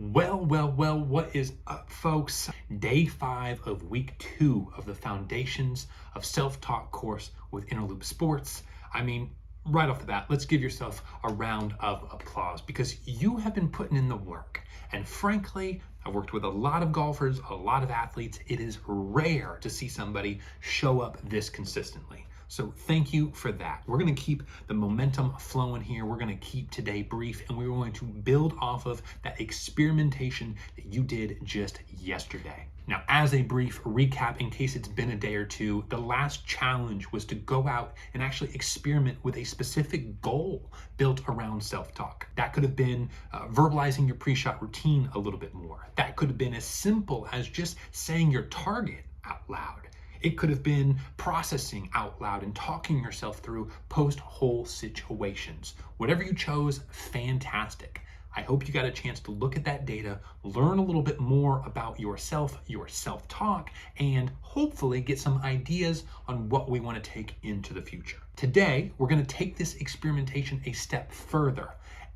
Well, what is up, folks? Day 5 of week 2 of the Foundations of Self-Talk course with InnerLoop Sports. I mean, right off the bat, let's give yourself a round of applause because you have been putting in the work. And frankly, I've worked with a lot of golfers, a lot of athletes. It is rare to see somebody show up this consistently. So thank you for that. We're going to keep the momentum flowing here. We're going to keep today brief, and we're going to build off of that experimentation that you did just yesterday. Now, as a brief recap, in case it's been a day or two, the last challenge was to go out and actually experiment with a specific goal built around self-talk. That could have been verbalizing your pre-shot routine a little bit more. That could have been as simple as just saying your target out loud. It could have been processing out loud and talking yourself through post-hole situations. Whatever you chose, fantastic. I hope you got a chance to look at that data, learn a little bit more about yourself, your self-talk, and hopefully get some ideas on what we want to take into the future. Today, we're going to take this experimentation a step further.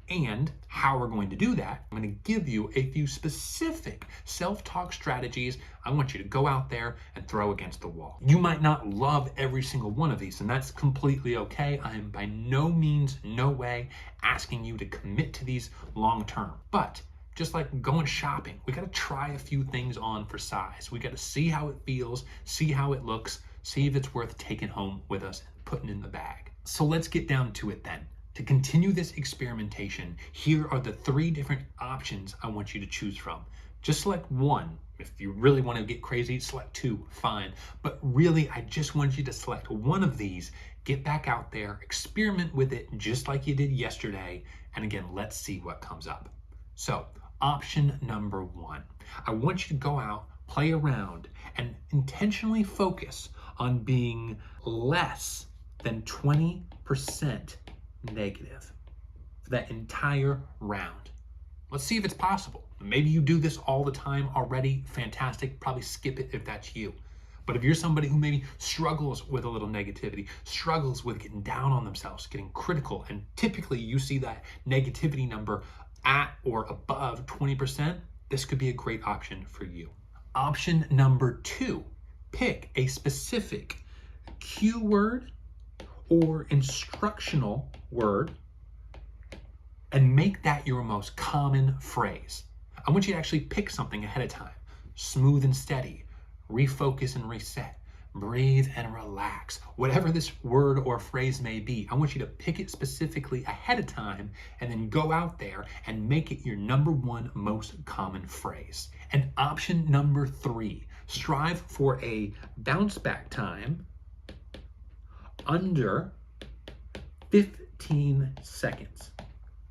And how we're going to do that, I'm going to give you a few specific self-talk strategies I want you to go out there and throw against the wall. You might not love every single one of these, and that's completely okay. I am by no means, no way asking you to commit to these long term. But just like going shopping, we got to try a few things on for size. We got to see how it feels, see how it looks, see if it's worth taking home with us and putting in the bag. So let's get down to it then. To continue this experimentation, here are the 3 different options I want you to choose from. Just select one. If you really want to get crazy, select 2, fine. But really, I just want you to select one of these, get back out there, experiment with it just like you did yesterday, and again, let's see what comes up. So, option number 1. I want you to go out, play around, and intentionally focus on being less than 20% negative for that entire round. Let's see if it's possible. Maybe you do this all the time already. Fantastic. Probably skip it if that's you. But if you're somebody who maybe struggles with a little negativity, struggles with getting down on themselves, getting critical, and typically you see that negativity number at or above 20%, this could be a great option for you. Option number 2, pick a specific keyword or instructional word and make that your most common phrase. I want you to actually pick something ahead of time. Smooth and steady, refocus and reset, breathe and relax. Whatever this word or phrase may be, I want you to pick it specifically ahead of time and then go out there and make it your number 1 most common phrase. And option number 3, strive for a bounce back time under 15 seconds.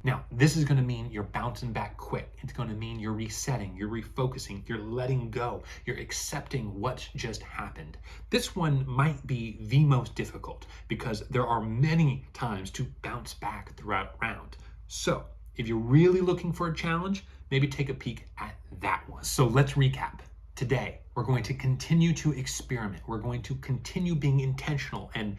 Now, this is going to mean you're bouncing back quick. It's going to mean you're resetting, you're refocusing, you're letting go, you're accepting what's just happened. This one might be the most difficult because there are many times to bounce back throughout a round. So, if you're really looking for a challenge, maybe take a peek at that one. So let's recap. Today, we're going to continue to experiment. We're going to continue being intentional and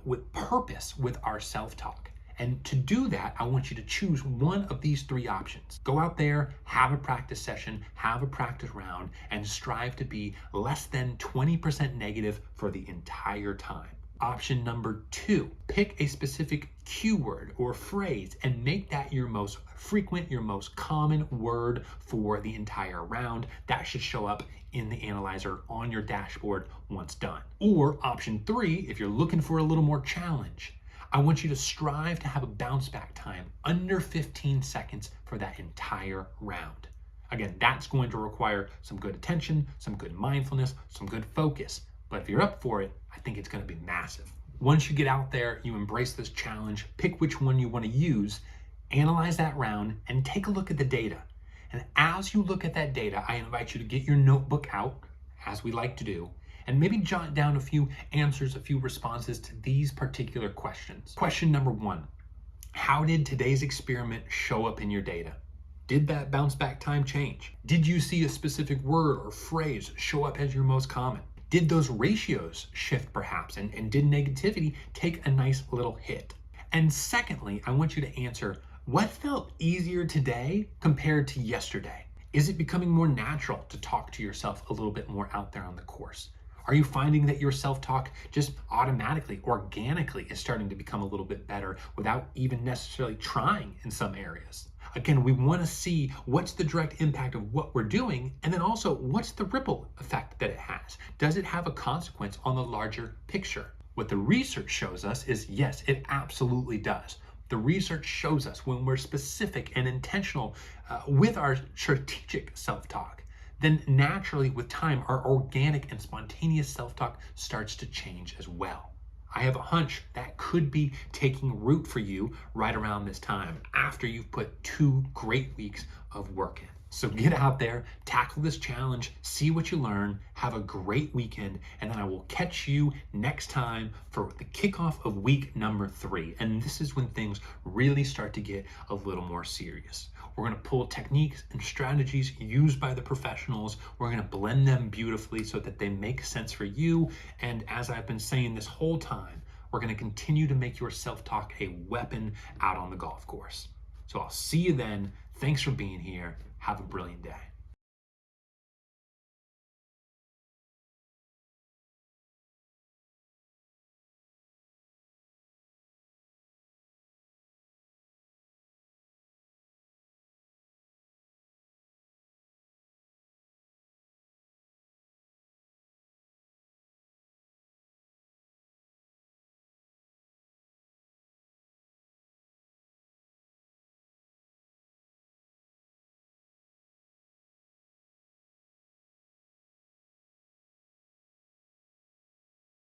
with purpose with our self-talk. And to do that, I want you to choose one of these 3 options. Go out there, have a practice session, have a practice round, and strive to be less than 20% negative for the entire time. Option number 2, pick a specific keyword or phrase and make that your most frequent, your most common word for the entire round. That should show up in the analyzer on your dashboard once done. Or option 3, if you're looking for a little more challenge, I want you to strive to have a bounce back time under 15 seconds for that entire round. Again, that's going to require some good attention, some good mindfulness, some good focus. But if you're up for it, I think it's going to be massive. Once you get out there, you embrace this challenge, pick which one you want to use, analyze that round, and take a look at the data. And as you look at that data, I invite you to get your notebook out, as we like to do, and maybe jot down a few answers, a few responses to these particular questions. Question number 1, how did today's experiment show up in your data? Did that bounce back time change? Did you see a specific word or phrase show up as your most common? Did those ratios shift perhaps? And did negativity take a nice little hit? And secondly, I want you to answer, what felt easier today compared to yesterday? Is it becoming more natural to talk to yourself a little bit more out there on the course? Are you finding that your self-talk just automatically, organically is starting to become a little bit better without even necessarily trying in some areas? Again, we want to see what's the direct impact of what we're doing, and then also what's the ripple effect that it has. Does it have a consequence on the larger picture? What the research shows us is yes, it absolutely does. The research shows us when we're specific and intentional with our strategic self-talk, then naturally with time, our organic and spontaneous self-talk starts to change as well. I have a hunch that could be taking root for you right around this time after you've put 2 great weeks of work in. So get out there, tackle this challenge, see what you learn, have a great weekend, and then I will catch you next time for the kickoff of week number 3. And this is when things really start to get a little more serious. We're going to pull techniques and strategies used by the professionals. We're going to blend them beautifully so that they make sense for you. And as I've been saying this whole time, we're going to continue to make your self-talk a weapon out on the golf course. So I'll see you then. Thanks for being here. Have a brilliant day.